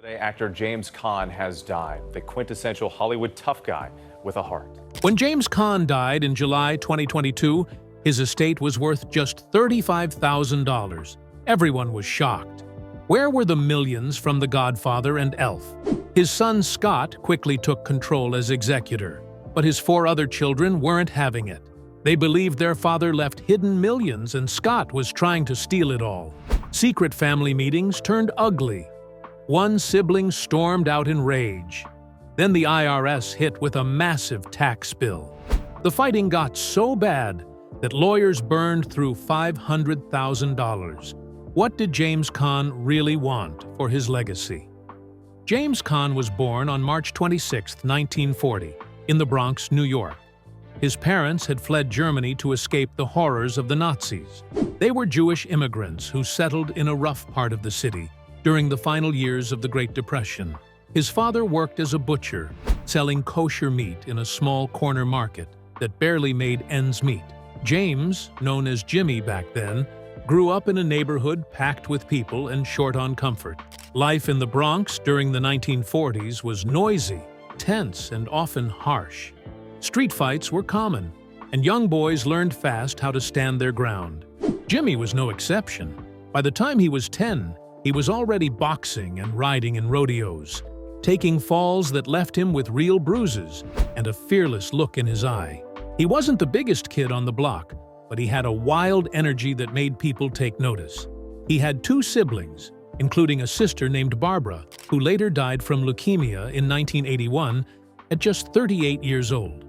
Today, actor James Caan has died, the quintessential Hollywood tough guy with a heart. When James Caan died in July 2022, his estate was worth just $35,000. Everyone was shocked. Where were the millions from The Godfather and Elf? His son Scott quickly took control as executor, but his 4 other children weren't having it. They believed their father left hidden millions and Scott was trying to steal it all. Secret family meetings turned ugly. One sibling stormed out in rage. Then the IRS hit with a massive tax bill. The fighting got so bad that lawyers burned through $500,000. What did James Caan really want for his legacy? James Caan was born on March 26, 1940, in the Bronx, New York. His parents had fled Germany to escape the horrors of the Nazis. They were Jewish immigrants who settled in a rough part of the city during the final years of the Great Depression. His father worked as a butcher, selling kosher meat in a small corner market that barely made ends meet. James, known as Jimmy back then, grew up in a neighborhood packed with people and short on comfort. Life in the Bronx during the 1940s was noisy, tense, and often harsh. Street fights were common, and young boys learned fast how to stand their ground. Jimmy was no exception. By the time he was 10, he was already boxing and riding in rodeos, taking falls that left him with real bruises and a fearless look in his eye. He wasn't the biggest kid on the block, but he had a wild energy that made people take notice. He had 2 siblings, including a sister named Barbara, who later died from leukemia in 1981 at just 38 years old.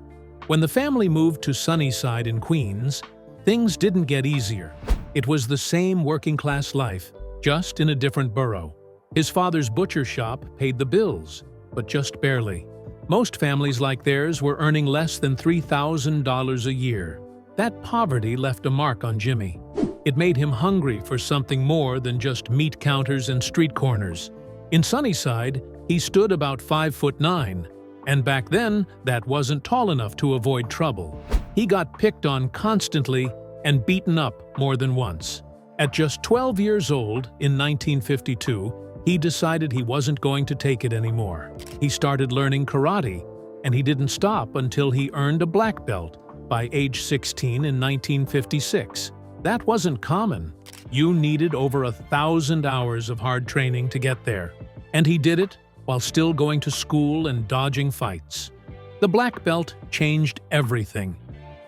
When the family moved to Sunnyside in Queens, things didn't get easier. It was the same working-class life, just in a different borough. His father's butcher shop paid the bills, but just barely. Most families like theirs were earning less than $3,000 a year. That poverty left a mark on Jimmy. It made him hungry for something more than just meat counters and street corners. In Sunnyside, he stood about 5'9", and back then, that wasn't tall enough to avoid trouble. He got picked on constantly and beaten up more than once. At just 12 years old, in 1952, he decided he wasn't going to take it anymore. He started learning karate, and he didn't stop until he earned a black belt by age 16 in 1956. That wasn't common. You needed over 1,000 hours of hard training to get there. And he did it while still going to school and dodging fights. The black belt changed everything.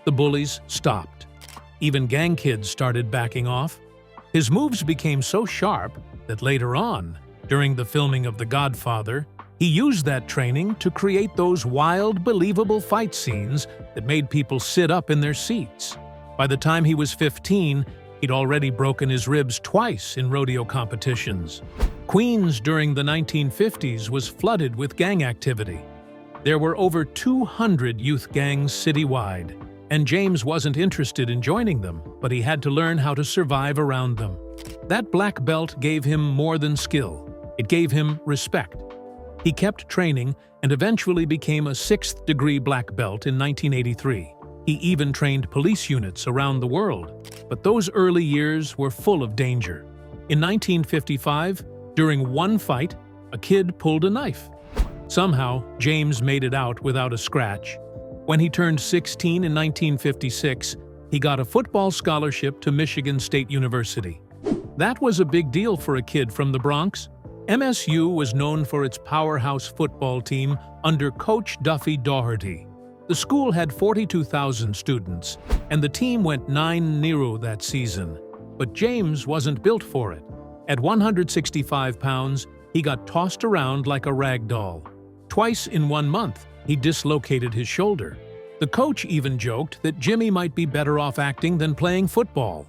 The bullies stopped. Even gang kids started backing off. His moves became so sharp that later on, during the filming of The Godfather, he used that training to create those wild, believable fight scenes that made people sit up in their seats. By the time he was 15, he'd already broken his ribs twice in rodeo competitions. Queens during the 1950s was flooded with gang activity. There were over 200 youth gangs citywide, and James wasn't interested in joining them, but he had to learn how to survive around them. That black belt gave him more than skill. It gave him respect. He kept training and eventually became a 6th-degree black belt in 1983. He even trained police units around the world. But those early years were full of danger. In 1955, during one fight, a kid pulled a knife. Somehow, James made it out without a scratch. When he turned 16 in 1956, he got a football scholarship to Michigan State University. That was a big deal for a kid from the Bronx. MSU was known for its powerhouse football team under Coach Duffy Daugherty. The school had 42,000 students, and the team went 9-0 that season. But James wasn't built for it. At 165 pounds, he got tossed around like a rag doll. Twice in 1 month, he dislocated his shoulder. The coach even joked that Jimmy might be better off acting than playing football.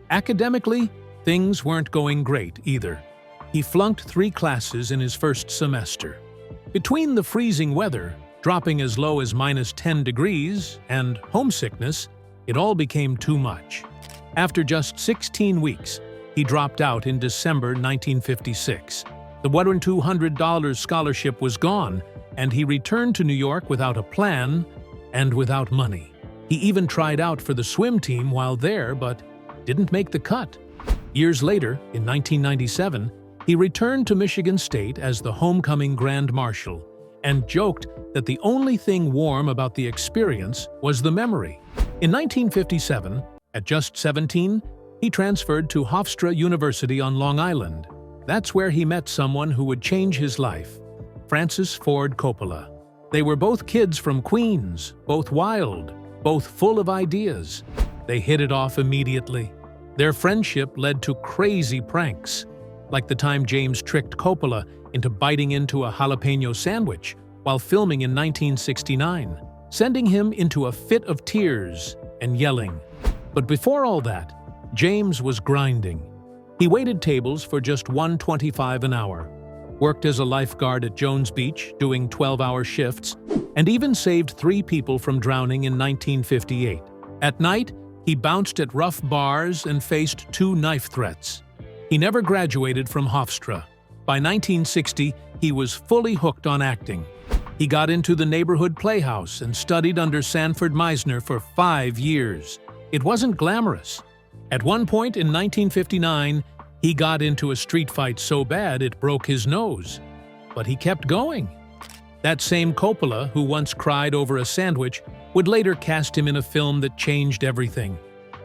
Academically, things weren't going great either. He flunked 3 classes in his first semester. Between the freezing weather, dropping as low as -10 degrees, and homesickness, it all became too much. After just 16 weeks, he dropped out in December 1956. The $1,200 scholarship was gone, and he returned to New York without a plan and without money. He even tried out for the swim team while there, but didn't make the cut. Years later, in 1997, He returned to Michigan State as the homecoming Grand Marshal and joked that the only thing warm about the experience was the memory. In 1957, at just 17, he transferred to Hofstra University on Long Island. That's where he met someone who would change his life, Francis Ford Coppola. They were both kids from Queens, both wild, both full of ideas. They hit it off immediately. Their friendship led to crazy pranks, like the time James tricked Coppola into biting into a jalapeno sandwich while filming in 1969, sending him into a fit of tears and yelling. But before all that, James was grinding. He waited tables for just $1.25 an hour, worked as a lifeguard at Jones Beach doing 12-hour shifts, and even saved 3 people from drowning in 1958. At night, he bounced at rough bars and faced 2 knife threats. He never graduated from Hofstra. By 1960, he was fully hooked on acting. He got into the neighborhood playhouse and studied under Sanford Meisner for 5 years. It wasn't glamorous. At one point in 1959, he got into a street fight so bad it broke his nose. But he kept going. That same Coppola, who once cried over a sandwich, would later cast him in a film that changed everything.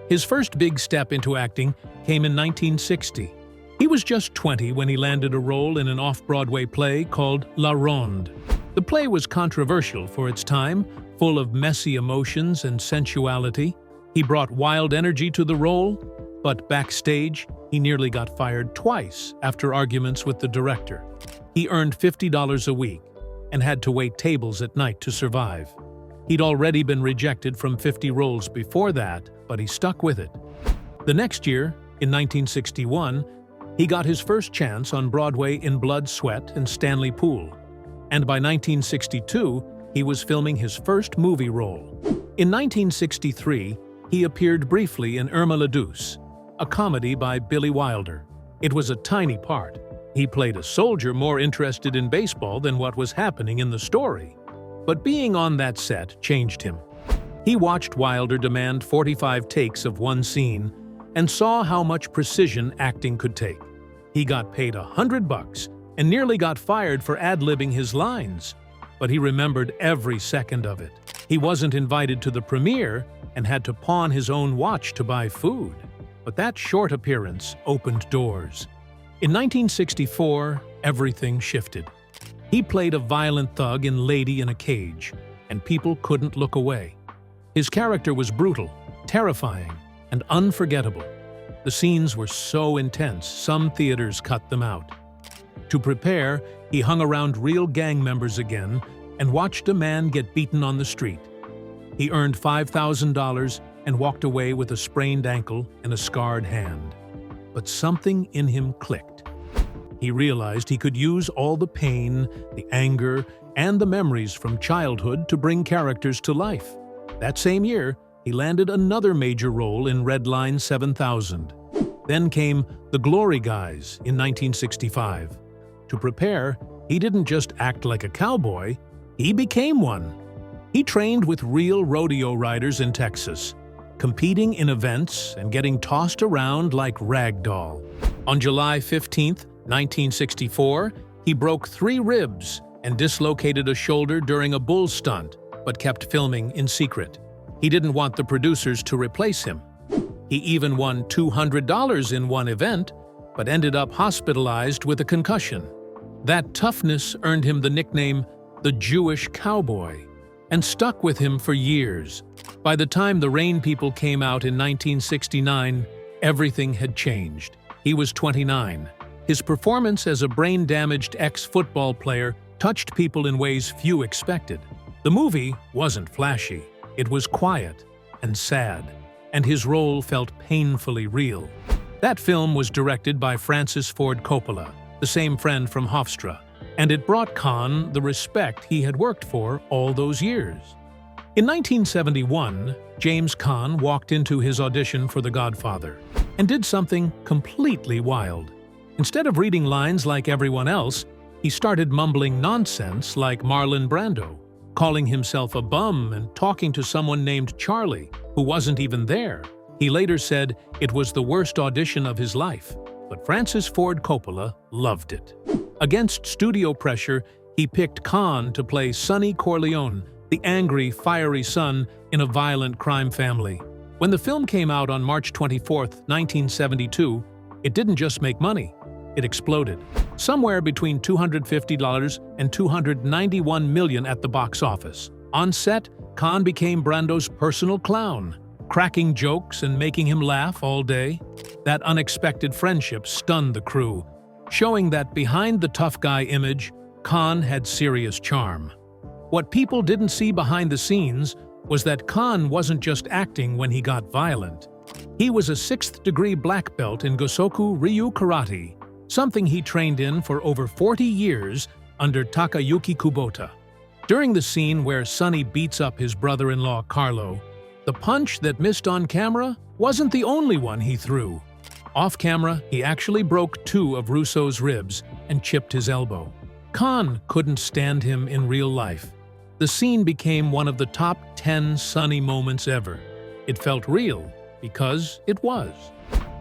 His first big step into acting came in 1960. He was just 20 when he landed a role in an off-Broadway play called La Ronde. The play was controversial for its time, full of messy emotions and sensuality. He brought wild energy to the role, but backstage, he nearly got fired twice after arguments with the director. He earned $50 a week and had to wait tables at night to survive. He'd already been rejected from 50 roles before that, but he stuck with it. The next year, in 1961, he got his first chance on Broadway in Blood, Sweat, and Stanley Pool. And by 1962, he was filming his first movie role. In 1963, he appeared briefly in Irma la Douce, a comedy by Billy Wilder. It was a tiny part. He played a soldier more interested in baseball than what was happening in the story. But being on that set changed him. He watched Wilder demand 45 takes of one scene and saw how much precision acting could take. He got paid $100 and nearly got fired for ad-libbing his lines, but he remembered every second of it. He wasn't invited to the premiere and had to pawn his own watch to buy food. But that short appearance opened doors. In 1964, everything shifted. He played a violent thug in Lady in a Cage, and people couldn't look away. His character was brutal, terrifying, and unforgettable. The scenes were so intense, some theaters cut them out. To prepare, he hung around real gang members again and watched a man get beaten on the street. He earned $5,000 and walked away with a sprained ankle and a scarred hand. But something in him clicked. He realized he could use all the pain, the anger, and the memories from childhood to bring characters to life. That same year, he landed another major role in Red Line 7000. Then came The Glory Guys in 1965. To prepare, he didn't just act like a cowboy, he became one. He trained with real rodeo riders in Texas, competing in events and getting tossed around like ragdoll. On July 15, 1964, he broke 3 ribs and dislocated a shoulder during a bull stunt, but kept filming in secret. He didn't want the producers to replace him. He even won $200 in one event, but ended up hospitalized with a concussion. That toughness earned him the nickname the Jewish Cowboy, and stuck with him for years. By the time The Rain People came out in 1969, everything had changed. He was 29. His performance as a brain-damaged ex-football player touched people in ways few expected. The movie wasn't flashy. It was quiet and sad, and his role felt painfully real. That film was directed by Francis Ford Coppola, the same friend from Hofstra, and it brought Caan the respect he had worked for all those years. In 1971, James Caan walked into his audition for The Godfather and did something completely wild. Instead of reading lines like everyone else, he started mumbling nonsense like Marlon Brando, calling himself a bum and talking to someone named Charlie, who wasn't even there. He later said it was the worst audition of his life, but Francis Ford Coppola loved it. Against studio pressure, he picked Caan to play Sonny Corleone, the angry, fiery son in a violent crime family. When the film came out on March 24, 1972, it didn't just make money, it exploded. Somewhere between $250 and $291 million at the box office. On set, Caan became Brando's personal clown, cracking jokes and making him laugh all day. That unexpected friendship stunned the crew, showing that behind the tough guy image, Caan had serious charm. What people didn't see behind the scenes was that Caan wasn't just acting when he got violent. He was a 6th-degree black belt in Gosoku Ryu Karate, something he trained in for over 40 years under Takayuki Kubota. During the scene where Sonny beats up his brother-in-law Carlo, the punch that missed on camera wasn't the only one he threw. Off camera, he actually broke 2 of Russo's ribs and chipped his elbow. Caan couldn't stand him in real life. The scene became one of the top 10 Sonny moments ever. It felt real because it was.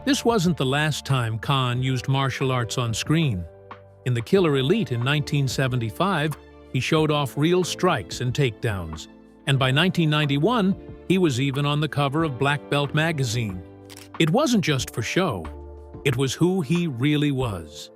This wasn't the last time Caan used martial arts on screen. In The Killer Elite in 1975, he showed off real strikes and takedowns. And by 1991, he was even on the cover of Black Belt magazine. It wasn't just for show. It was who he really was.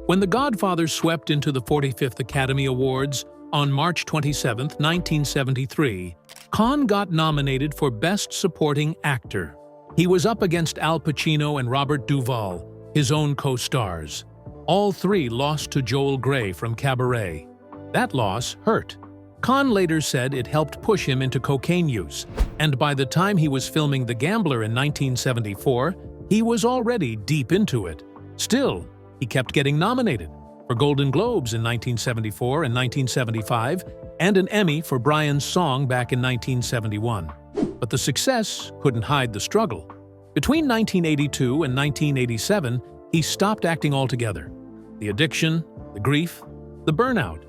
When The Godfather swept into the 45th Academy Awards on March 27, 1973, Caan got nominated for Best Supporting Actor. He was up against Al Pacino and Robert Duvall, his own co-stars. All 3 lost to Joel Grey from Cabaret. That loss hurt. Caan later said it helped push him into cocaine use, and by the time he was filming The Gambler in 1974, he was already deep into it. Still, he kept getting nominated for Golden Globes in 1974 and 1975, and an Emmy for Brian's Song back in 1971. But the success couldn't hide the struggle. Between 1982 and 1987, he stopped acting altogether. The addiction, the grief, the burnout,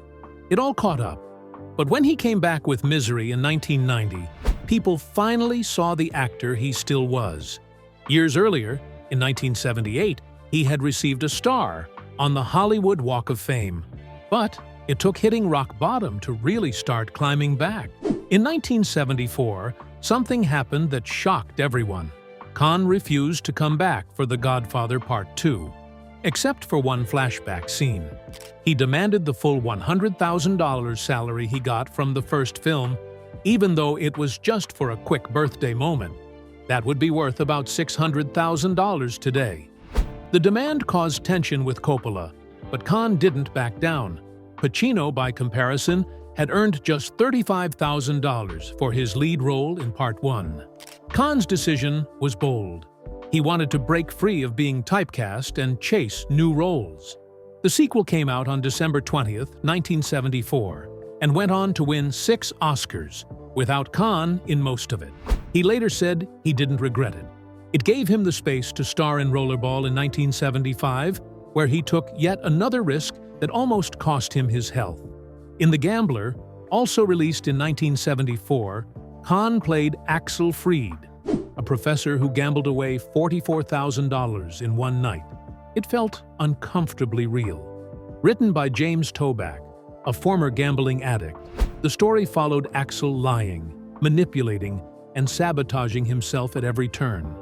it all caught up. But when he came back with Misery in 1990, people finally saw the actor he still was. Years earlier, in 1978, he had received a star on the Hollywood Walk of Fame. But it took hitting rock bottom to really start climbing back. In 1974, something happened that shocked everyone. Caan refused to come back for The Godfather Part 2, except for one flashback scene. He demanded the full $100,000 salary he got from the first film, even though it was just for a quick birthday moment. That would be worth about $600,000 today. The demand caused tension with Coppola, but Caan didn't back down. Pacino, by comparison, had earned just $35,000 for his lead role in Part 1. Caan's decision was bold. He wanted to break free of being typecast and chase new roles. The sequel came out on December 20, 1974, and went on to win 6 Oscars, without Caan in most of it. He later said he didn't regret it. It gave him the space to star in Rollerball in 1975, where he took yet another risk that almost cost him his health. In The Gambler, also released in 1974, Caan played Axel Fried, a professor who gambled away $44,000 in one night. It felt uncomfortably real. Written by James Caan, a former gambling addict, the story followed Axel lying, manipulating, and sabotaging himself at every turn.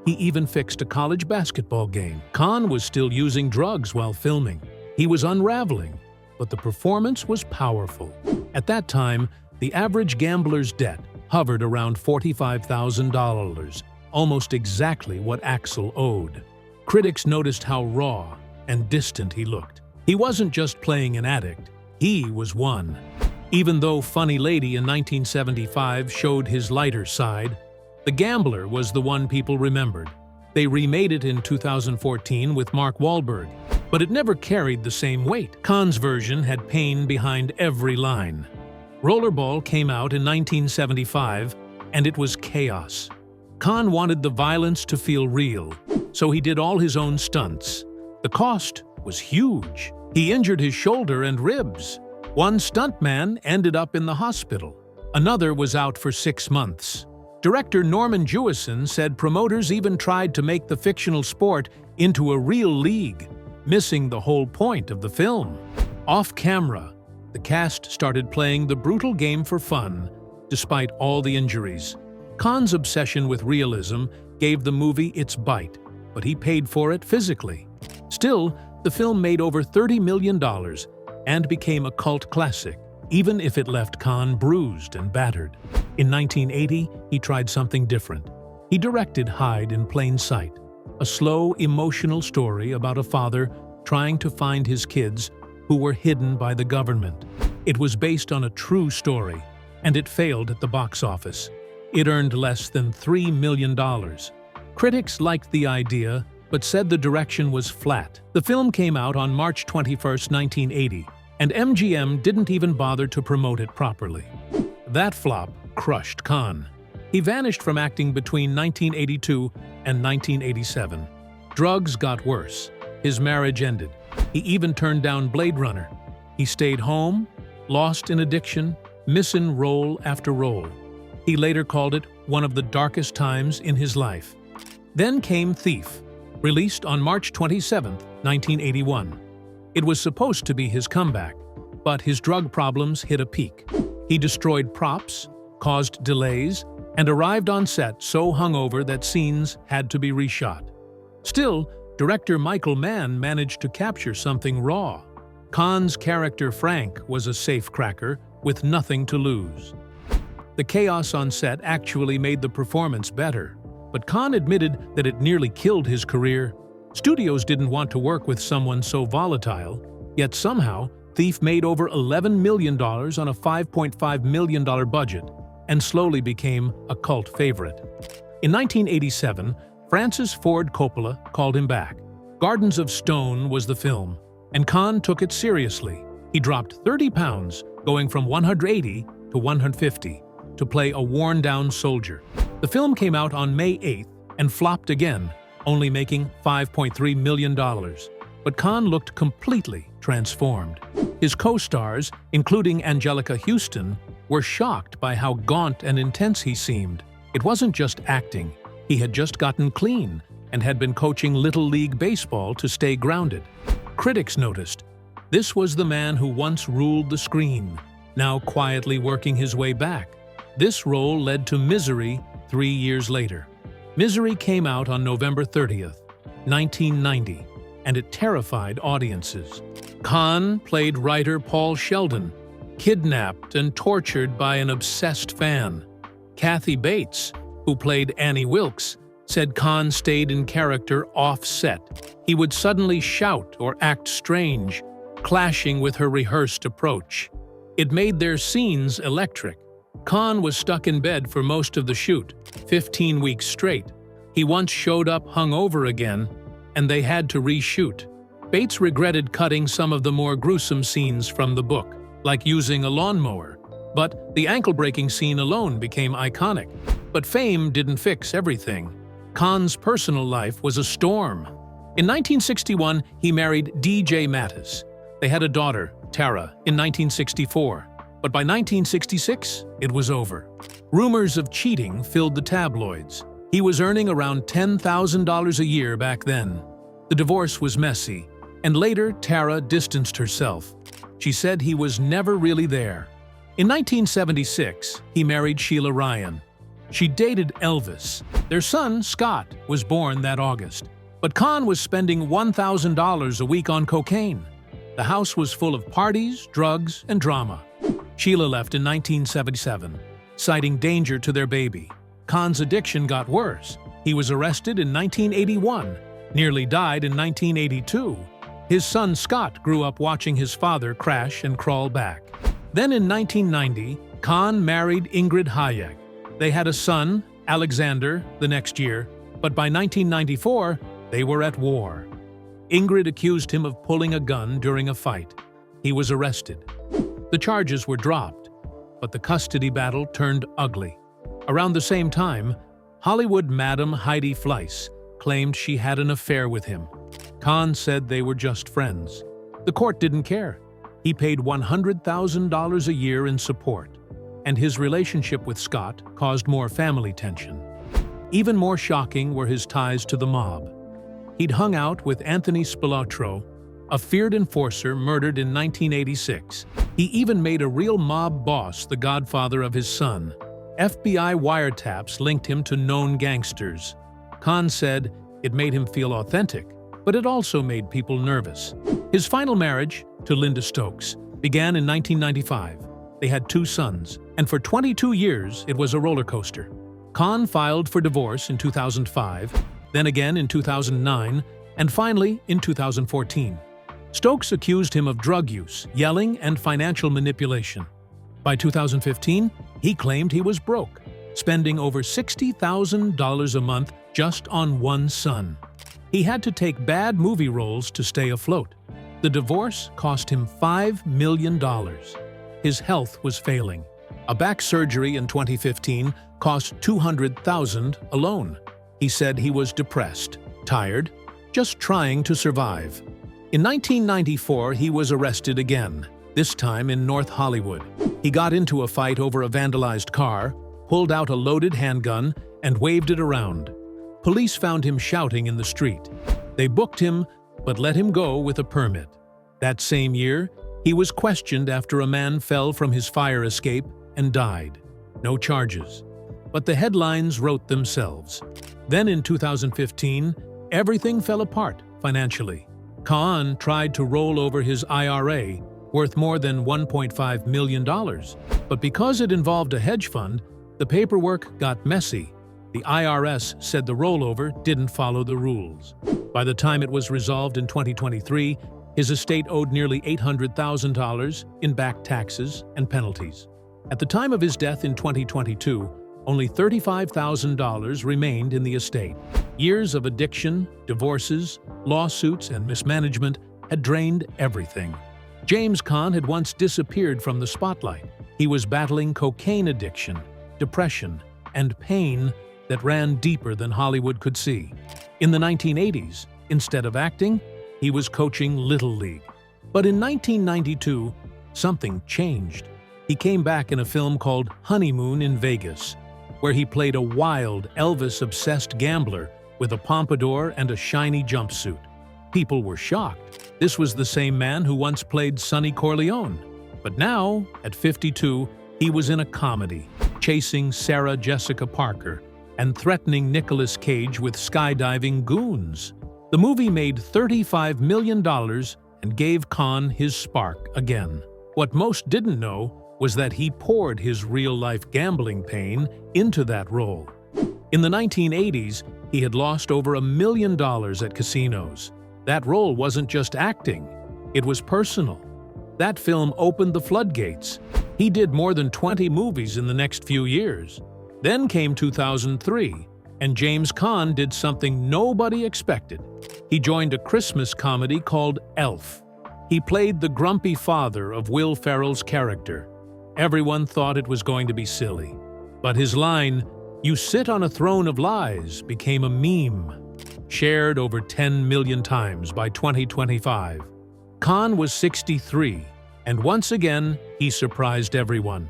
He even fixed a college basketball game. Caan was still using drugs while filming. He was unraveling, but the performance was powerful. At that time, the average gambler's debt hovered around $45,000, almost exactly what Axel owed. Critics noticed how raw and distant he looked. He wasn't just playing an addict, he was one. Even though Funny Lady in 1975 showed his lighter side, The Gambler was the one people remembered. They remade it in 2014 with Mark Wahlberg, but it never carried the same weight. Caan's version had pain behind every line. Rollerball came out in 1975, and it was chaos. Caan wanted the violence to feel real, so he did all his own stunts. The cost was huge. He injured his shoulder and ribs. One stuntman ended up in the hospital. Another was out for 6 months. Director Norman Jewison said promoters even tried to make the fictional sport into a real league, missing the whole point of the film. Off camera, the cast started playing the brutal game for fun, despite all the injuries. Caan's obsession with realism gave the movie its bite, but he paid for it physically. Still, the film made over $30 million and became a cult classic, even if it left Caan bruised and battered. In 1980, he tried something different. He directed Hide in Plain Sight, a slow, emotional story about a father trying to find his kids who were hidden by the government. It was based on a true story, and it failed at the box office. It earned less than $3 million. Critics liked the idea, but said the direction was flat. The film came out on March 21, 1980, and MGM didn't even bother to promote it properly. That flop crushed Caan. He vanished from acting between 1982 and 1987. Drugs got worse. His marriage ended. He even turned down Blade Runner. He stayed home, lost in addiction, missing role after role. He later called it one of the darkest times in his life. Then came Thief, released on March 27, 1981. It was supposed to be his comeback, but his drug problems hit a peak. He destroyed props, caused delays, and arrived on set so hungover that scenes had to be reshot. Still, director Michael Mann managed to capture something raw. Caan's character Frank was a safecracker with nothing to lose. The chaos on set actually made the performance better, but Caan admitted that it nearly killed his career. Studios didn't want to work with someone so volatile, yet somehow Thief made over $11 million on a $5.5 million budget and slowly became a cult favorite. In 1987, Francis Ford Coppola called him back. Gardens of Stone was the film, and Caan took it seriously. He dropped 30 pounds, going from 180 to 150, to play a worn-down soldier. The film came out on May 8th and flopped again, only making $5.3 million. But Caan looked completely transformed. His co-stars, including Angelica Houston, were shocked by how gaunt and intense he seemed. It wasn't just acting. He had just gotten clean and had been coaching Little League Baseball to stay grounded. Critics noticed this was the man who once ruled the screen, now quietly working his way back. This role led to Misery 3 years later. Misery came out on November 30th, 1990, and it terrified audiences. Caan played writer Paul Sheldon, kidnapped and tortured by an obsessed fan. Kathy Bates, who played Annie Wilkes, said Caan stayed in character off-set. He would suddenly shout or act strange, clashing with her rehearsed approach. It made their scenes electric. Caan was stuck in bed for most of the shoot, 15 weeks straight. He once showed up hungover again, and they had to reshoot. Bates regretted cutting some of the more gruesome scenes from the book, like using a lawnmower. But the ankle-breaking scene alone became iconic. But fame didn't fix everything. Caan's personal life was a storm. In 1961, he married D.J. Mattis. They had a daughter, Tara, in 1964. But by 1966, it was over. Rumors of cheating filled the tabloids. He was earning around $10,000 a year back then. The divorce was messy, and later Tara distanced herself. She said he was never really there. In 1976, he married Sheila Ryan. She dated Elvis. Their son, Scott, was born that August. But Caan was spending $1,000 a week on cocaine. The house was full of parties, drugs, and drama. Sheila left in 1977, citing danger to their baby. Caan's addiction got worse. He was arrested in 1981, nearly died in 1982. His son Scott grew up watching his father crash and crawl back. Then in 1990, Caan married Ingrid Hayek. They had a son, Alexander, the next year, but by 1994, they were at war. Ingrid accused him of pulling a gun during a fight. He was arrested. The charges were dropped, but the custody battle turned ugly. Around the same time, Hollywood Madam Heidi Fleiss claimed she had an affair with him. Caan said they were just friends. The court didn't care. He paid $100,000 a year in support. and his relationship with Scott caused more family tension. Even more shocking were his ties to the mob. He'd hung out with Anthony Spilatro, a feared enforcer murdered in 1986. He even made a real mob boss the godfather of his son. FBI wiretaps linked him to known gangsters. Caan said it made him feel authentic, but it also made people nervous. His final marriage, to Linda Stokes, began in 1995. They had 2 sons, and for 22 years it was a roller coaster. Caan filed for divorce in 2005, then again in 2009, and finally in 2014. Stokes accused him of drug use, yelling, and financial manipulation. By 2015, he claimed he was broke, spending over $60,000 a month just on one son. He had to take bad movie roles to stay afloat. The divorce cost him $5 million. His health was failing. A back surgery in 2015 cost $200,000 alone. He said he was depressed, tired, just trying to survive. In 1994, he was arrested again, this time in North Hollywood. He got into a fight over a vandalized car, pulled out a loaded handgun, and waved it around. Police found him shouting in the street. They booked him, but let him go with a permit. That same year, he was questioned after a man fell from his fire escape and died. No charges. But the headlines wrote themselves. Then in 2015, everything fell apart financially. Caan tried to roll over his IRA, worth more than $1.5 million. But because it involved a hedge fund, the paperwork got messy. The IRS said the rollover didn't follow the rules. By the time it was resolved in 2023, his estate owed nearly $800,000 in back taxes and penalties. At the time of his death in 2022, only $35,000 remained in the estate. Years of addiction, divorces, lawsuits, and mismanagement had drained everything. James Caan had once disappeared from the spotlight. He was battling cocaine addiction, depression, and pain that ran deeper than Hollywood could see. In the 1980s, instead of acting, he was coaching Little League. But in 1992, something changed. He came back in a film called Honeymoon in Vegas, where he played a wild, Elvis-obsessed gambler with a pompadour and a shiny jumpsuit. People were shocked. This was the same man who once played Sonny Corleone. But now, at 52, he was in a comedy, chasing Sarah Jessica Parker and threatening Nicolas Cage with skydiving goons. The movie made $35 million and gave Caan his spark again. What most didn't know was that he poured his real-life gambling pain into that role. In the 1980s, he had lost over $1 million at casinos. That role wasn't just acting, it was personal. That film opened the floodgates. He did more than 20 movies in the next few years. Then came 2003, and James Caan did something nobody expected. He joined a Christmas comedy called Elf. He played the grumpy father of Will Ferrell's character. Everyone thought it was going to be silly. But his line, "You sit on a throne of lies," became a meme, shared over 10 million times by 2025. Caan was 63, and once again, he surprised everyone.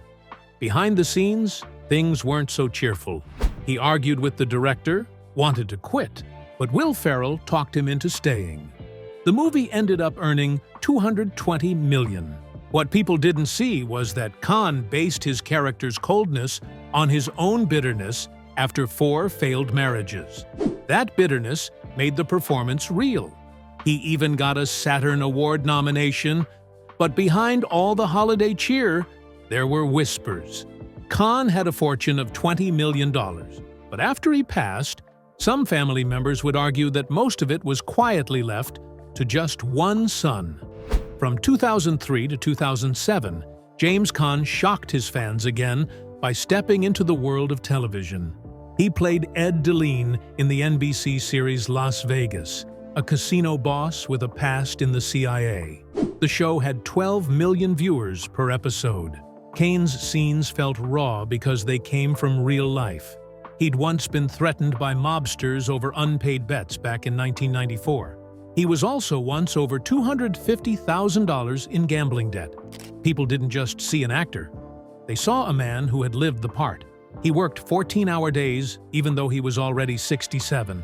Behind the scenes, things weren't so cheerful. He argued with the director, wanted to quit, but Will Ferrell talked him into staying. The movie ended up earning $220 million. What people didn't see was that Caan based his character's coldness on his own bitterness after 4 failed marriages. That bitterness made the performance real. He even got a Saturn Award nomination, but behind all the holiday cheer, there were whispers. Caan had a fortune of $20 million, but after he passed, some family members would argue that most of it was quietly left to just one son. From 2003 to 2007, James Caan shocked his fans again by stepping into the world of television. He played Ed DeLean in the NBC series Las Vegas, a casino boss with a past in the CIA. The show had 12 million viewers per episode. Caan's scenes felt raw because they came from real life. He'd once been threatened by mobsters over unpaid bets back in 1994. He was also once over $250,000 in gambling debt. People didn't just see an actor. They saw a man who had lived the part. He worked 14-hour days, even though he was already 67.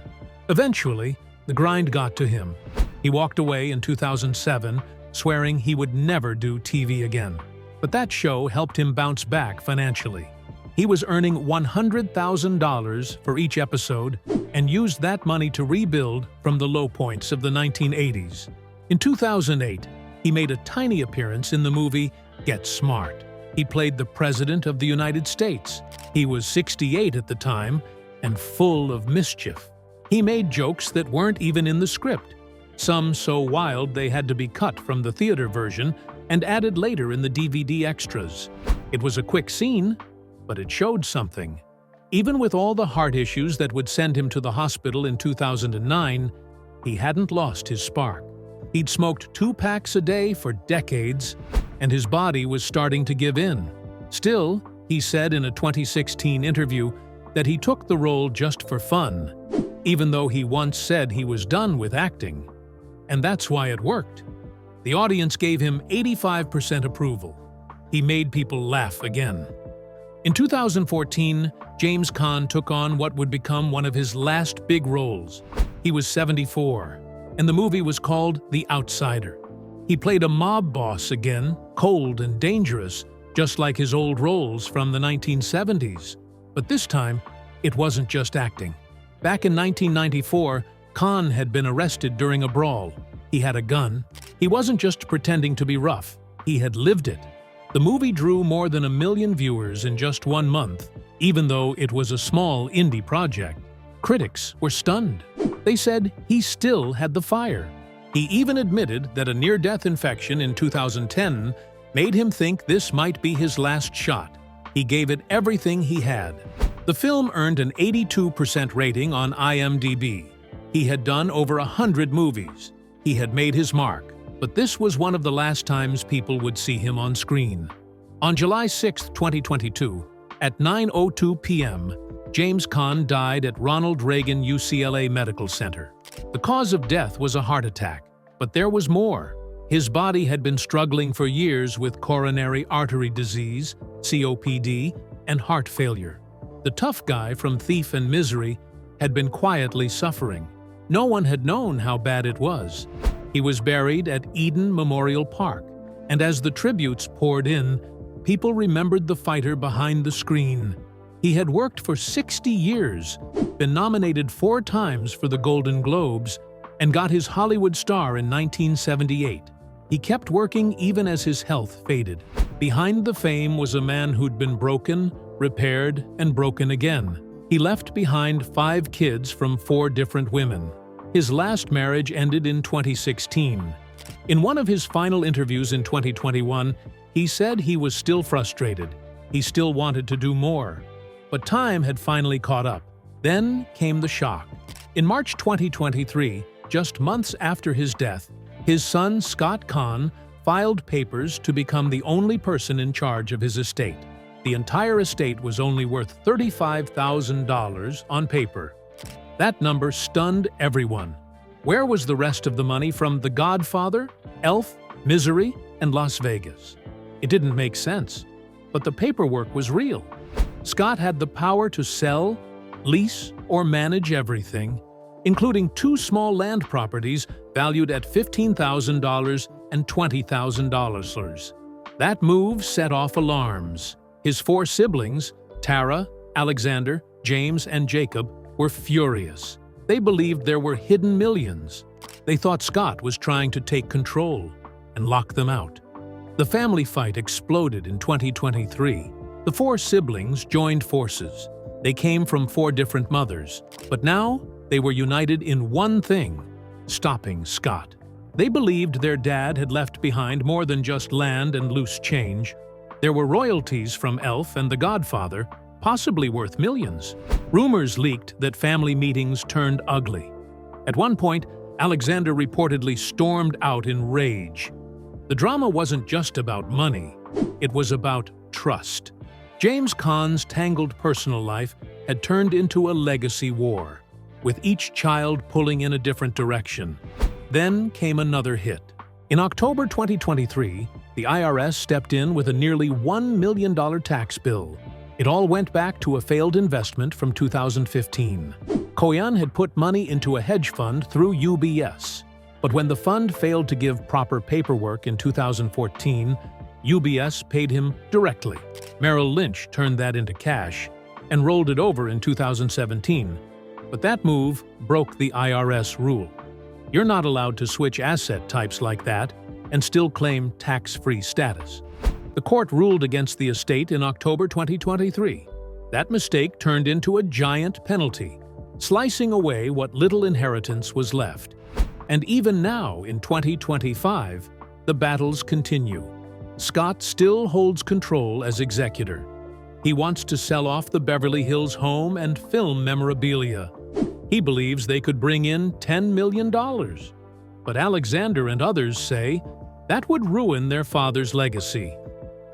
Eventually, the grind got to him. He walked away in 2007, swearing he would never do TV again. But that show helped him bounce back financially. He was earning $100,000 for each episode and used that money to rebuild from the low points of the 1980s. In 2008, he made a tiny appearance in the movie Get Smart. He played the President of the United States. He was 68 at the time and full of mischief. He made jokes that weren't even in the script, some so wild they had to be cut from the theater version and added later in the DVD extras. It was a quick scene, but it showed something. Even with all the heart issues that would send him to the hospital in 2009, he hadn't lost his spark. He'd smoked 2 packs a day for decades, and his body was starting to give in. Still, he said in a 2016 interview that he took the role just for fun, even though he once said he was done with acting. And that's why it worked. The audience gave him 85% approval. He made people laugh again. In 2014, James Caan took on what would become one of his last big roles. He was 74, and the movie was called The Outsider. He played a mob boss again, cold and dangerous, just like his old roles from the 1970s. But this time, it wasn't just acting. Back in 1994, Caan had been arrested during a brawl. He had a gun. He wasn't just pretending to be rough. He had lived it. The movie drew more than 1 million viewers in just 1 month, even though it was a small indie project. Critics were stunned. They said he still had the fire. He even admitted that a near-death infection in 2010 made him think this might be his last shot. He gave it everything he had. The film earned an 82% rating on IMDb. He had done over 100 movies. He had made his mark, but this was one of the last times people would see him on screen. On July 6, 2022, at 9:02 p.m., James Caan died at Ronald Reagan UCLA Medical Center. The cause of death was a heart attack, but there was more. His body had been struggling for years with coronary artery disease, COPD, and heart failure. The tough guy from Thief and Misery had been quietly suffering. No one had known how bad it was. He was buried at Eden Memorial Park, and as the tributes poured in, people remembered the fighter behind the screen. He had worked for 60 years, been nominated 4 times for the Golden Globes, and got his Hollywood star in 1978. He kept working even as his health faded. Behind the fame was a man who'd been broken, repaired, and broken again. He left behind 5 kids from 4 different women. His last marriage ended in 2016. In one of his final interviews in 2021, he said he was still frustrated. He still wanted to do more. But time had finally caught up. Then came the shock. In March 2023, just months after his death, his son Scott Caan filed papers to become the only person in charge of his estate. The entire estate was only worth $35,000 on paper. That number stunned everyone. Where was the rest of the money from The Godfather, Elf, Misery, and Las Vegas? It didn't make sense. But the paperwork was real. Scott had the power to sell, lease, or manage everything, including 2 small land properties valued at $15,000 and $20,000. That move set off alarms. His 4 siblings, Tara, Alexander, James, and Jacob, were furious. They believed there were hidden millions. They thought Scott was trying to take control and lock them out. The family fight exploded in 2023. The 4 siblings joined forces. They came from 4 different mothers, but now they were united in one thing: stopping Scott. They believed their dad had left behind more than just land and loose change. There were royalties from Elf and The Godfather, possibly worth millions. Rumors leaked that family meetings turned ugly. At one point, Alexander reportedly stormed out in rage. The drama wasn't just about money, it was about trust. James Caan's tangled personal life had turned into a legacy war, with each child pulling in a different direction. Then came another hit. In October 2023, The IRS stepped in with a nearly $1 million tax bill. It all went back to a failed investment from 2015. Caan had put money into a hedge fund through UBS. But when the fund failed to give proper paperwork in 2014, UBS paid him directly. Merrill Lynch turned that into cash and rolled it over in 2017. But that move broke the IRS rule. You're not allowed to switch asset types like that and still claim tax-free status. The court ruled against the estate in October 2023. That mistake turned into a giant penalty, slicing away what little inheritance was left. And even now, in 2025, the battles continue. Scott still holds control as executor. He wants to sell off the Beverly Hills home and film memorabilia. He believes they could bring in $10 million. But Alexander and others say that would ruin their father's legacy.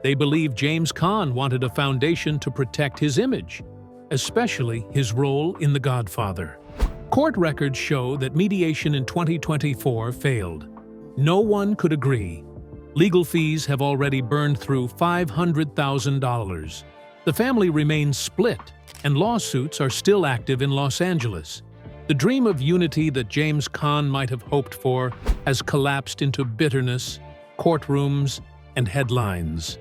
They believe James Caan wanted a foundation to protect his image, especially his role in The Godfather. Court records show that mediation in 2024 failed. No one could agree. Legal fees have already burned through $500,000. The family remains split, and lawsuits are still active in Los Angeles. The dream of unity that James Caan might have hoped for has collapsed into bitterness, courtrooms, and headlines.